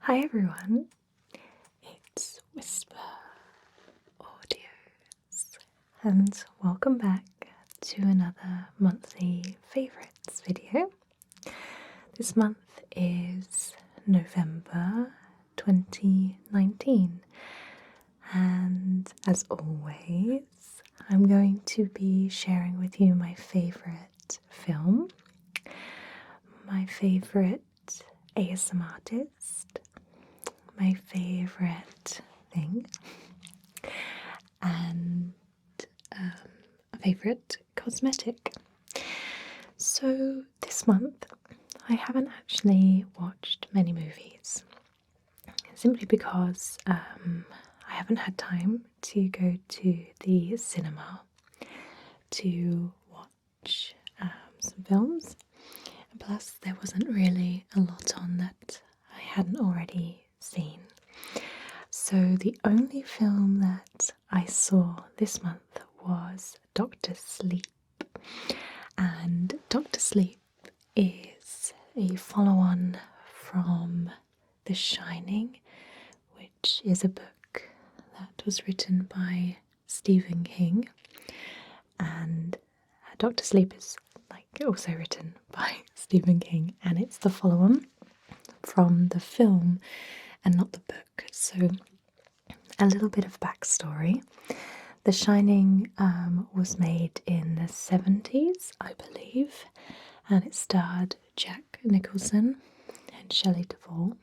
Hi everyone, it's WhisperAudios, and welcome back to another monthly favourites video. This month is November 2019, and as always, I'm going to be sharing with you my favourite film, my favourite ASMR artist, my favourite thing, and a favourite cosmetic. So this month I haven't actually watched many movies, simply because I haven't had time to go to the cinema to watch some films. And plus there wasn't really a lot on that I hadn't already seen. So the only film that I saw this month was Doctor Sleep. And Doctor Sleep is a follow-on from The Shining, which is a book that was written by Stephen King. And Doctor Sleep is also written by Stephen King, and it's the follow-on from the film and not the book. So a little bit of backstory. The Shining was made in the 70s, I believe, and it starred Jack Nicholson and Shelley Duvall.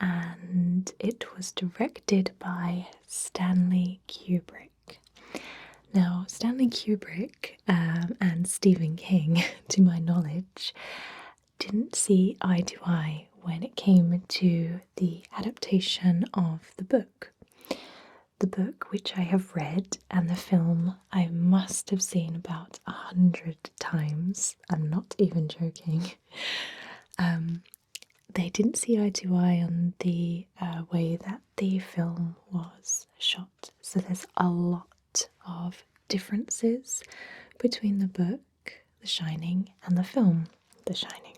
And it was directed by Stanley Kubrick. Now, Stanley Kubrick and Stephen King, to my knowledge, didn't see eye to eye when it came to the adaptation of the book. The book, which I have read, and the film I must have seen about 100 times. I'm not even joking. They didn't see eye to eye on the way that the film was shot. So there's a lot of differences between the book, The Shining, and the film, The Shining.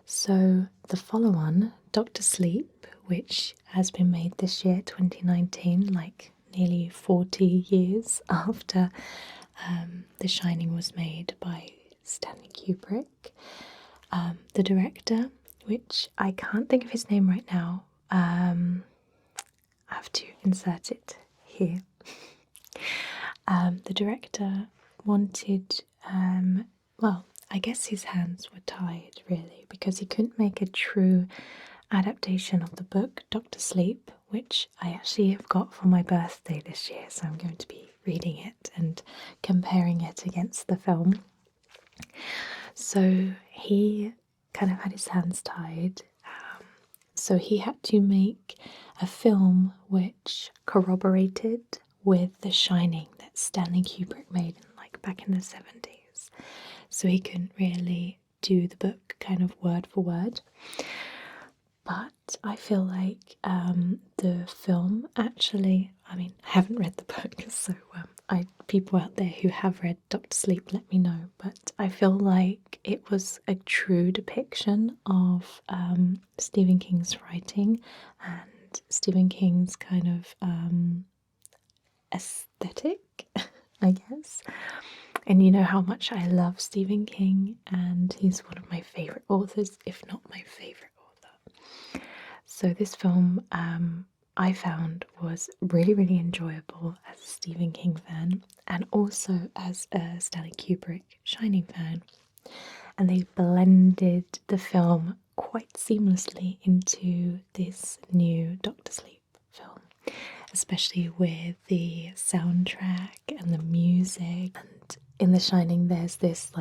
So the follow-on, Doctor Sleep, which has been made this year, 2019, like nearly 40 years after The Shining was made by Stanley Kubrick. The director, which I can't think of his name right now, I have to insert it here. The director wanted, well, I guess his hands were tied really, because he couldn't make a true adaptation of the book Doctor Sleep, which I actually have got for my birthday this year, so I'm going to be reading it and comparing it against the film. So he kind of had his hands tied, so he had to make a film which corroborated with The Shining that Stanley Kubrick made back in the 70s. So he couldn't really do the book kind of word for word. But I feel like the film actually, I haven't read the book, so people out there who have read Doctor Sleep, let me know. But I feel like it was a true depiction of Stephen King's writing and Stephen King's kind of aesthetic, I guess. And you know how much I love Stephen King, and he's one of my favourite authors, if not my favourite author. So this film I found was really, really enjoyable as a Stephen King fan, and also as a Stanley Kubrick Shining fan. And they blended the film quite seamlessly into this new Doctor Sleep film, especially with the soundtrack and the music. And in The Shining there's this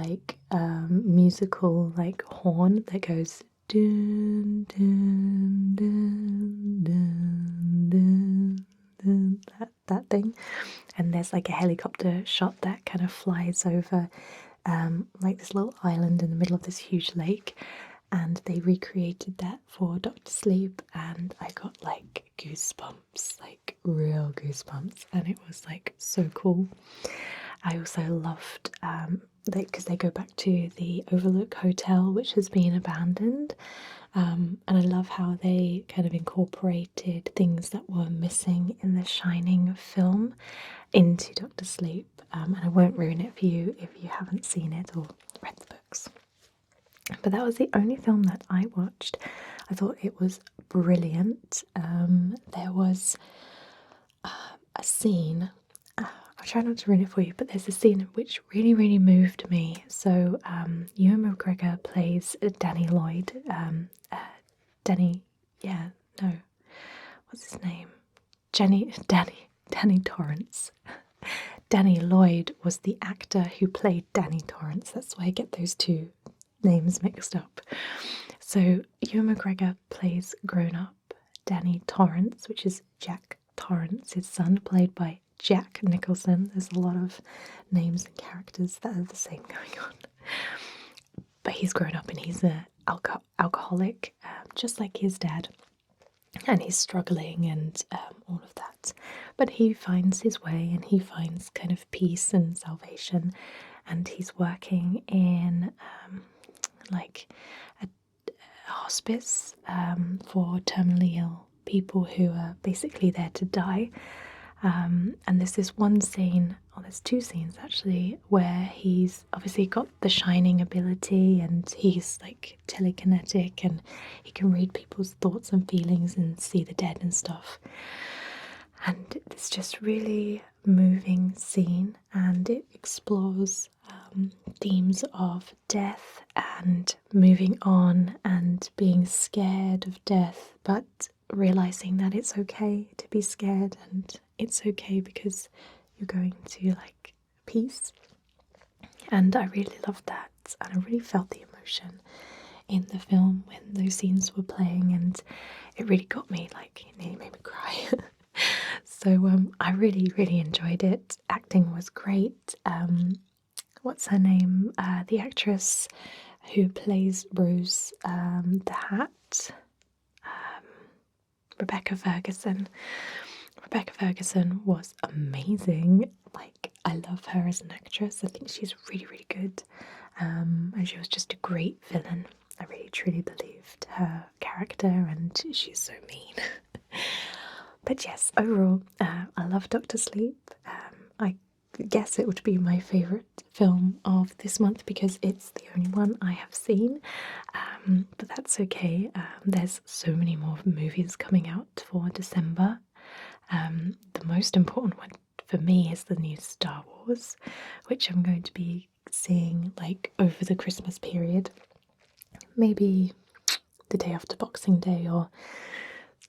musical horn that goes dun dun dun dun dun dun, that thing. And there's a helicopter shot that kind of flies over this little island in the middle of this huge lake, and they recreated that for Doctor Sleep, and I got goosebumps, real goosebumps, and it was so cool. I also loved because they go back to the Overlook Hotel, which has been abandoned. And I love how they kind of incorporated things that were missing in the Shining film into Doctor Sleep. And I won't ruin it for you if you haven't seen it or read the books. But that was the only film that I watched. I thought it was brilliant. There was a scene, I'll try not to ruin it for you, but there's a scene which really, really moved me. So, Ewan McGregor plays Danny Lloyd. What's his name? Danny Torrance. Danny Lloyd was the actor who played Danny Torrance. That's why I get those two names mixed up. So Ewan McGregor plays grown-up Danny Torrance, which is Jack Torrance, his son, played by Jack Nicholson. There's a lot of names and characters that are the same going on. But he's grown up and he's an alcoholic, just like his dad. And he's struggling and all of that. But he finds his way and he finds kind of peace and salvation. And he's working in like a hospice for terminally ill people who are basically there to die. And there's this one scene, or there's two scenes actually, where he's obviously got the shining ability and he's like telekinetic and he can read people's thoughts and feelings and see the dead and stuff. And it's just really moving scene, and it explores themes of death and moving on and being scared of death, but realizing that it's okay to be scared and it's okay because you're going to like peace. And I really loved that, and I really felt the emotion in the film when those scenes were playing, and it really got me, like it nearly made me cry. So I really, really enjoyed it. Acting was great. What's her name? The actress who plays Rose the Hat, Rebecca Ferguson. Rebecca Ferguson was amazing. Like, I love her as an actress. I think she's really, really good. And she was just a great villain. I really, truly believed her character, and she's so mean. But yes, overall, I love Doctor Sleep. I guess it would be my favourite film of this month because it's the only one I have seen. But that's okay. There's so many more movies coming out for December. The most important one for me is the new Star Wars, which I'm going to be seeing like over the Christmas period. Maybe the day after Boxing Day, or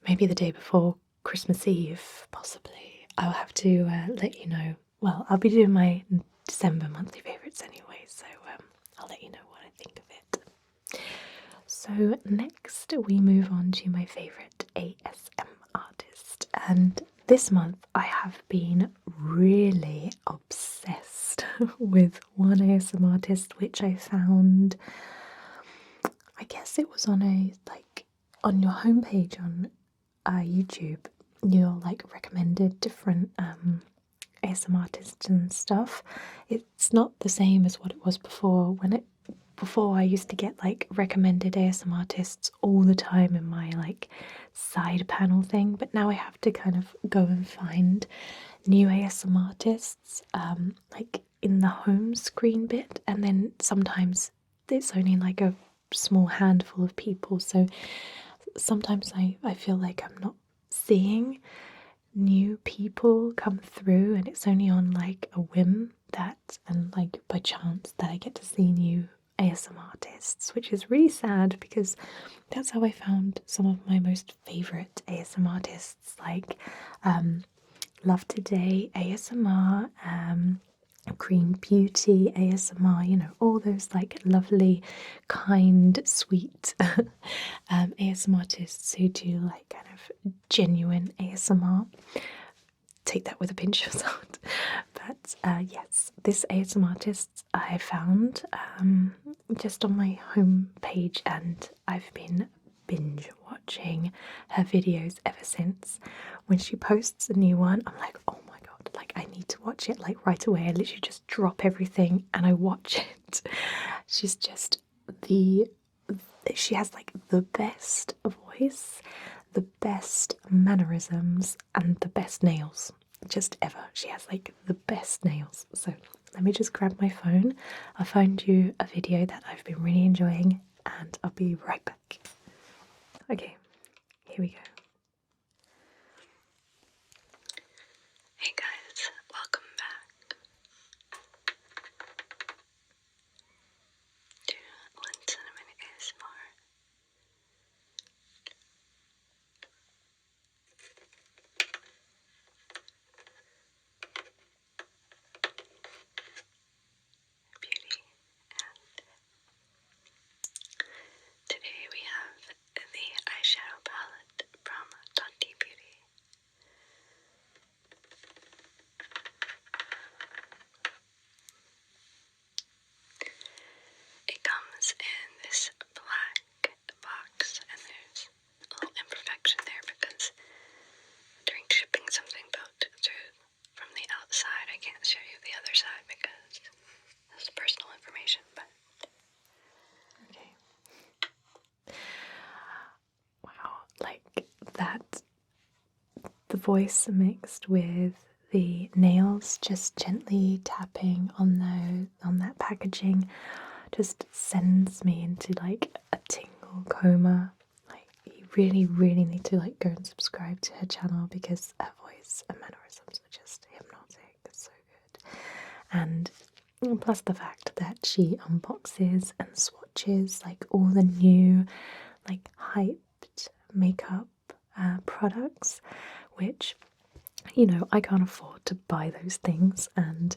maybe the day before Christmas Eve, possibly. I'll have to let you know. Well, I'll be doing my December monthly favourites anyway, so I'll let you know what I think of it. So next we move on to my favourite ASM artist, and this month I have been really obsessed with one ASM artist which I found, I guess it was on on your homepage on YouTube. You're like recommended different ASM artists and stuff. It's not the same as what it was before. Before I used to get like recommended ASM artists all the time in my like side panel thing, but now I have to kind of go and find new ASM artists like in the home screen bit, and then sometimes it's only like a small handful of people, so sometimes I feel like I'm not seeing new people come through, and it's only on like a whim and like by chance that I get to see new ASM artists, which is really sad because that's how I found some of my most favourite ASM artists, like Love Today ASMR, Cream Beauty ASMR, you know, all those like lovely, kind, sweet ASM artists who do like kind of genuine ASMR. Take that with a pinch of salt. But yes, this ASM artist I found just on my home page, and I've been binge watching her videos ever since. When she posts a new one, I'm like, oh my god, like I need to watch it like right away. I literally just drop everything and I watch it. She's just she has like the best voice, the best mannerisms, and the best nails just ever. She has like the best nails. So let me just grab my phone. I'll find you a video that I've been really enjoying and I'll be right back. Okay, here we go. Hey guys, welcome back to One Cinnamon ASMR. Beauty, and today we have the eyeshadow palette from Dante Beauty. It comes in this black box, and there's a little imperfection there because during shipping something poked through from the outside. I can't show you the other side because that's personal information, but okay. Wow, like that, the voice mixed with the nails just gently tapping on that packaging just sends me into like a tingle coma. Like you really, really need to like go and subscribe to her channel because her voice and mannerisms are just hypnotic. It's so good. And plus the fact that she unboxes and swatches like all the new like hyped makeup products, which I can't afford to buy those things, and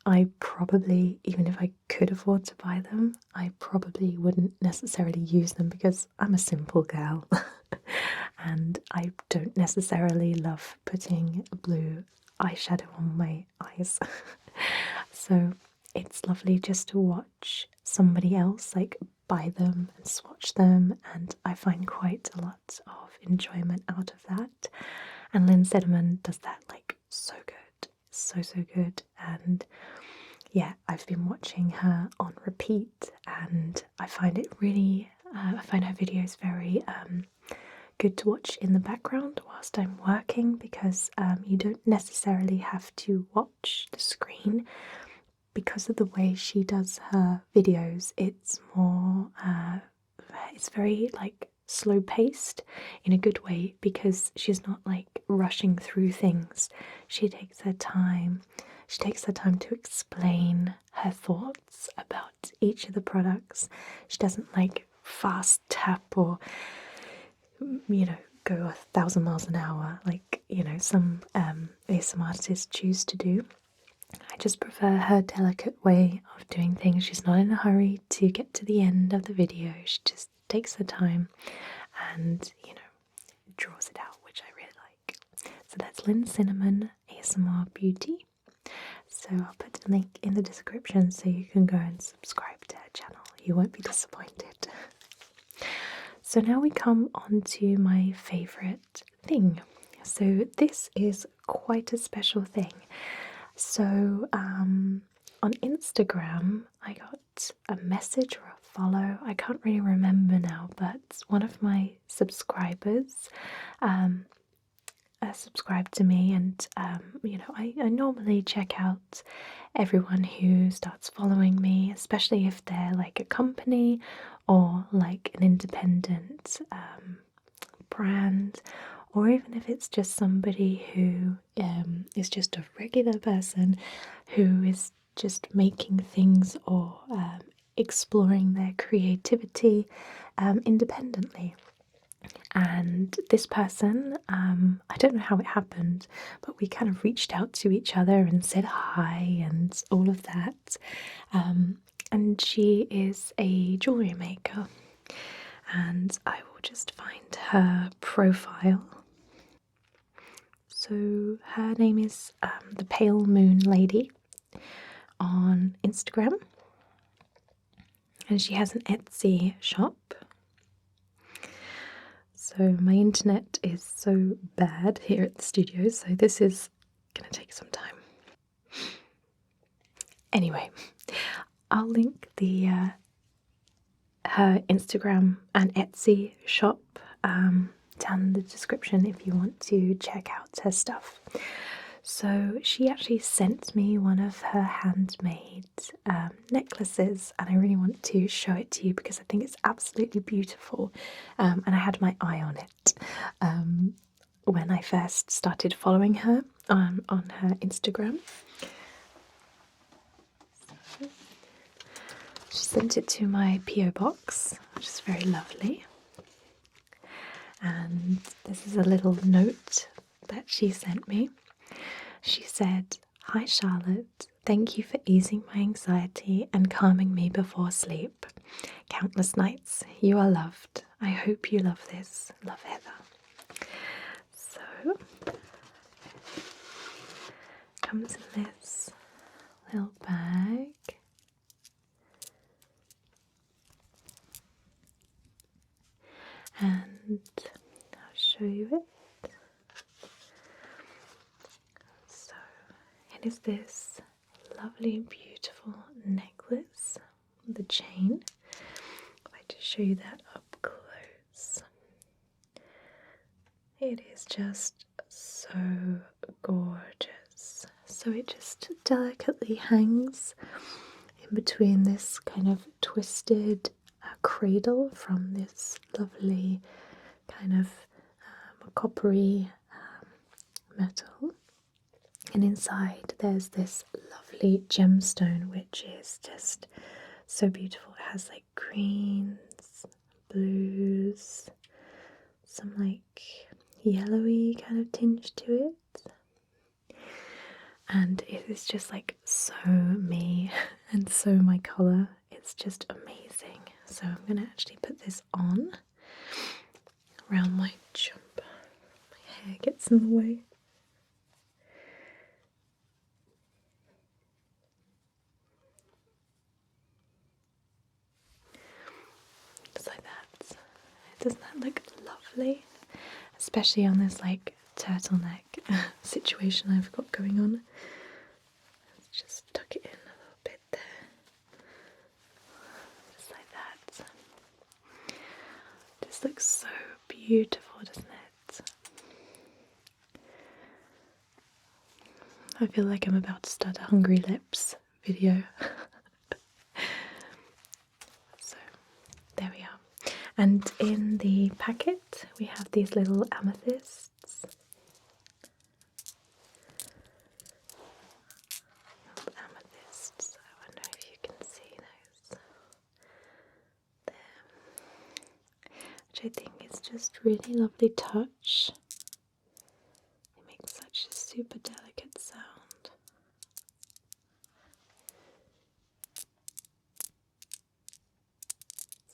I probably, even if I could afford to buy them, I probably wouldn't necessarily use them because I'm a simple gal and I don't necessarily love putting blue eyeshadow on my eyes. So it's lovely just to watch somebody else like buy them and swatch them, and I find quite a lot of enjoyment out of that. And Lynn Cinnamon does that like so good, so good. And yeah, I've been watching her on repeat, and I find it really, I find her videos very good to watch in the background whilst I'm working, because you don't necessarily have to watch the screen because of the way she does her videos. It's more, it's very like slow paced in a good way because she's not like rushing through things. She takes her time. She takes her time to explain her thoughts about each of the products. She doesn't like fast tap or go 1,000 miles an hour like some ASMR artists choose to do. I just prefer her delicate way of doing things. She's not in a hurry to get to the end of the video. She just takes her time and, draws it out, which I really like. So that's Lynn Cinnamon ASMR Beauty. So I'll put a link in the description so you can go and subscribe to her channel. You won't be disappointed. So now we come on to my favourite thing. So this is quite a special thing. So on Instagram, I got a message or a follow. I can't really remember now, but one of my subscribers subscribed to me, and I normally check out everyone who starts following me, especially if they're like a company or like an independent brand, or even if it's just somebody who is just a regular person who is just making things or exploring their creativity independently. And this person, I don't know how it happened, but we kind of reached out to each other and said hi and all of that. And she is a jewellery maker, and I will just find her profile. So her name is the Pale Moon Lady on Instagram, and she has an Etsy shop. So my internet is so bad here at the studio, so this is gonna take some time. Anyway, I'll link the her Instagram and Etsy shop down in the description if you want to check out her stuff. So she actually sent me one of her handmade necklaces, and I really want to show it to you because I think it's absolutely beautiful, and I had my eye on it when I first started following her on her Instagram. She sent it to my PO box, which is very lovely. And this is a little note that she sent me. She said, "Hi Charlotte, thank you for easing my anxiety and calming me before sleep. Countless nights, you are loved. I hope you love this. Love, Heather." So, comes in this little bag. And I'll show you it. So it is this lovely, beautiful necklace with a chain. If I just show you that up close, it is just so gorgeous. So it just delicately hangs in between this kind of twisted cradle from this lovely kind of coppery metal, and inside there's this lovely gemstone which is just so beautiful. It has like greens, blues, some like yellowy kind of tinge to it, and it is just like so me and so my colour. It's just amazing. So I'm going to actually put this on around my jumper. My hair gets in the way. Just like that. Doesn't that look lovely? Especially on this like turtleneck situation I've got going on. Let's just tuck it in a little bit there. Just like that. This looks so beautiful, doesn't it? I feel like I'm about to start a Hungry Lips video. So, there we are. And in the packet, we have these little amethysts. Amethysts. I wonder if you can see those. There. Which I think is just really lovely touch. It makes such a super delicate sound.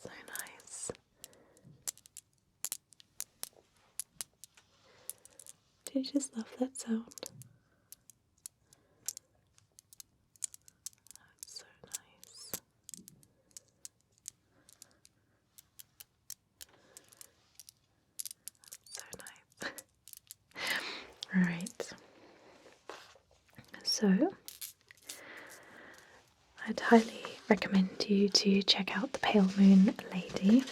So nice. Do you just love that sound? That's so nice. So nice. Alright. So, I'd highly recommend you to check out the Pale Moon Lady.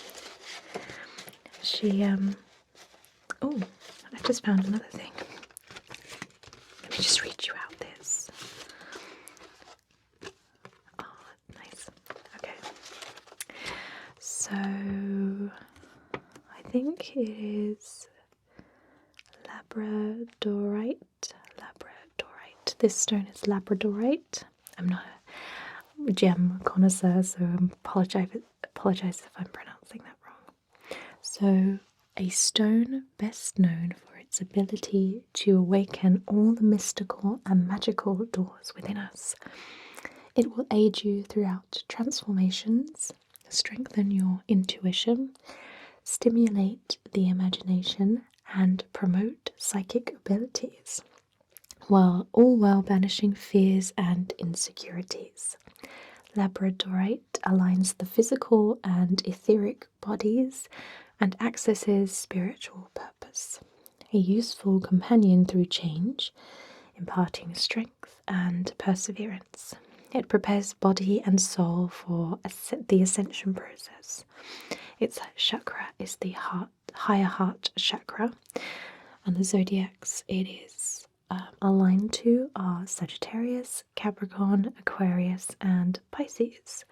She, oh, I've just found another thing. Let me just read you out this. Oh, nice. Okay. So, I think it is labradorite. This stone is labradorite. I'm not a gem connoisseur, so I apologise if I'm pronouncing that wrong. So, a stone best known for its ability to awaken all the mystical and magical doors within us. It will aid you throughout transformations, strengthen your intuition, stimulate the imagination, and promote psychic abilities, while banishing fears and insecurities. Labradorite aligns the physical and etheric bodies and accesses spiritual purpose. A useful companion through change, imparting strength and perseverance. It prepares body and soul for the ascension process. Its chakra is the higher heart chakra, and the zodiacs it is aligned to are Sagittarius, Capricorn, Aquarius, and Pisces.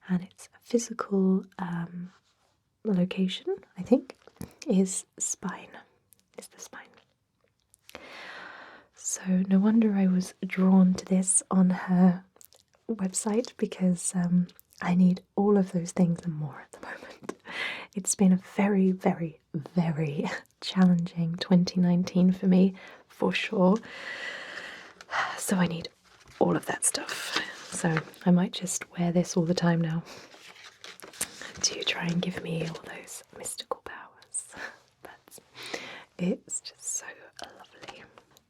And its physical location, I think, is spine. Is the spine. So no wonder I was drawn to this on her website, because I need all of those things and more at the moment. It's been a very, very, very challenging 2019 for me, for sure. So I need all of that stuff. So I might just wear this all the time now to try and give me all those mystical powers. But it's just so lovely.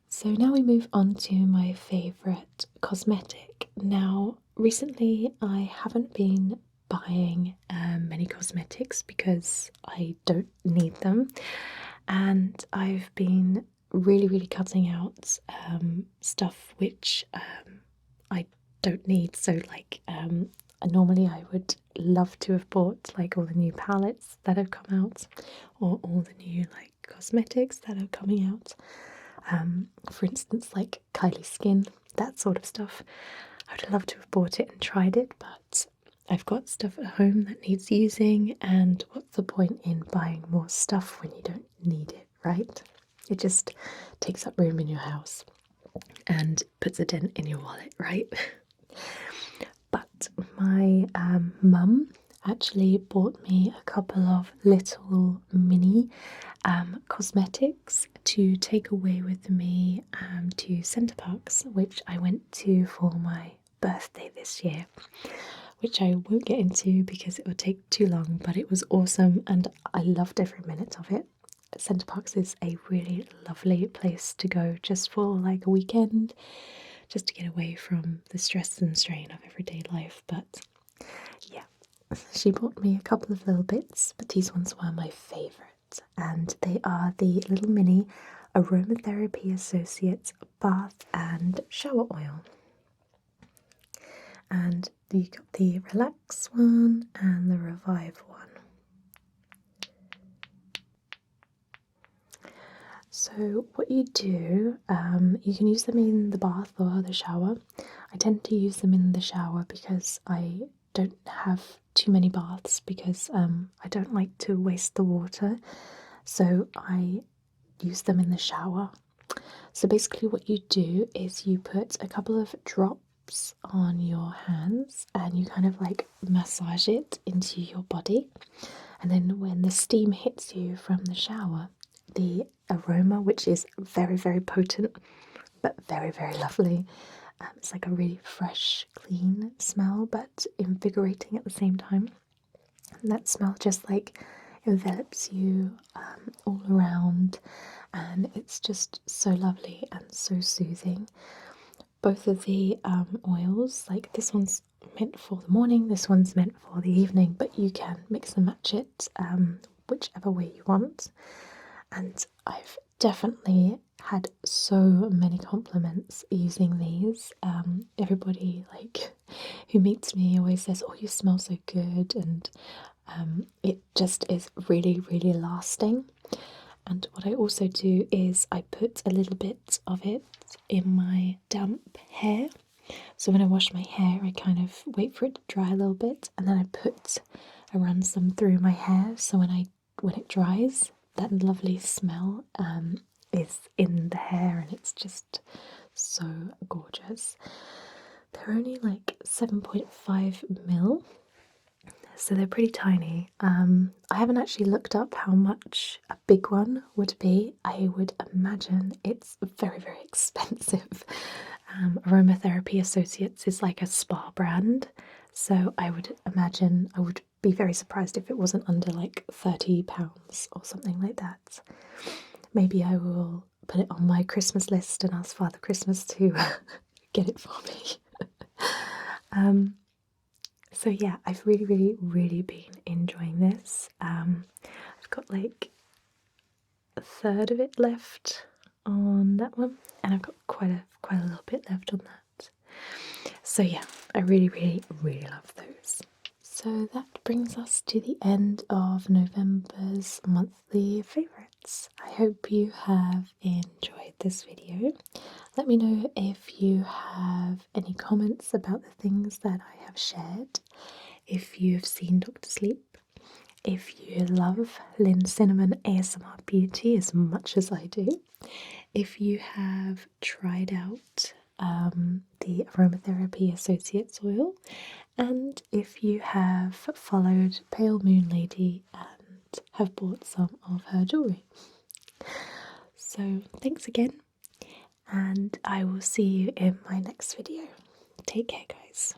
So now we move on to my favourite cosmetic. Now, recently I haven't been buying many cosmetics because I don't need them, and I've been really cutting out stuff which I don't need. So like normally I would love to have bought like all the new palettes that have come out, or all the new like cosmetics that are coming out. For instance, like Kylie Skin, that sort of stuff. I would love to have bought it and tried it, but I've got stuff at home that needs using, and what's the point in buying more stuff when you don't need it, right? It just takes up room in your house and puts a dent in your wallet, right? But my mum actually bought me a couple of little mini cosmetics to take away with me to Centre Parks, which I went to for my birthday this year, which I won't get into because it would take too long, but it was awesome and I loved every minute of it. Centre Parks is a really lovely place to go just for like a weekend, just to get away from the stress and strain of everyday life. But yeah, she bought me a couple of little bits, but these ones were my favourite, and they are the little mini Aromatherapy Associates bath and shower oil. And you got the Relax one and the Revive one. So what you do, you can use them in the bath or the shower. I tend to use them in the shower because I don't have too many baths, because I don't like to waste the water. So I use them in the shower. So basically what you do is you put a couple of drops on your hands and you kind of like massage it into your body. And then when the steam hits you from the shower, the aroma, which is very potent but very lovely, it's like a really fresh, clean smell but invigorating at the same time. And that smell just like envelops you all around, and it's just so lovely and so soothing. Both of the oils, like this one's meant for the morning, this one's meant for the evening, but you can mix and match it whichever way you want. And I've definitely had so many compliments using these. Everybody like who meets me always says, "Oh, you smell so good," and it just is really lasting. And what I also do is I put a little bit of it in my damp hair. So when I wash my hair, I kind of wait for it to dry a little bit, and then I run some through my hair. So when it dries, that lovely smell is in the hair, and it's just so gorgeous. They're only like 7.5 ml, so they're pretty tiny. I haven't actually looked up how much a big one would be. I would imagine it's very expensive. Aromatherapy Associates is like a spa brand, so I would imagine I would be very surprised if it wasn't under like £30 or something like that. Maybe I will put it on my Christmas list and ask Father Christmas to get it for me. So yeah, I've really been enjoying this. I've got like a third of it left on that one, and I've got quite a little bit left on that. So yeah, I really, really, really love those. So that brings us to the end of November's monthly favourites. I hope you have enjoyed this video. Let me know if you have any comments about the things that I have shared, if you've seen Doctor Sleep, if you love Lynn Cinnamon ASMR Beauty as much as I do, if you have tried out the Aromatherapy Associates oil, and if you have followed Pale Moon Lady and have bought some of her jewellery. So thanks again, and I will see you in my next video. Take care, guys.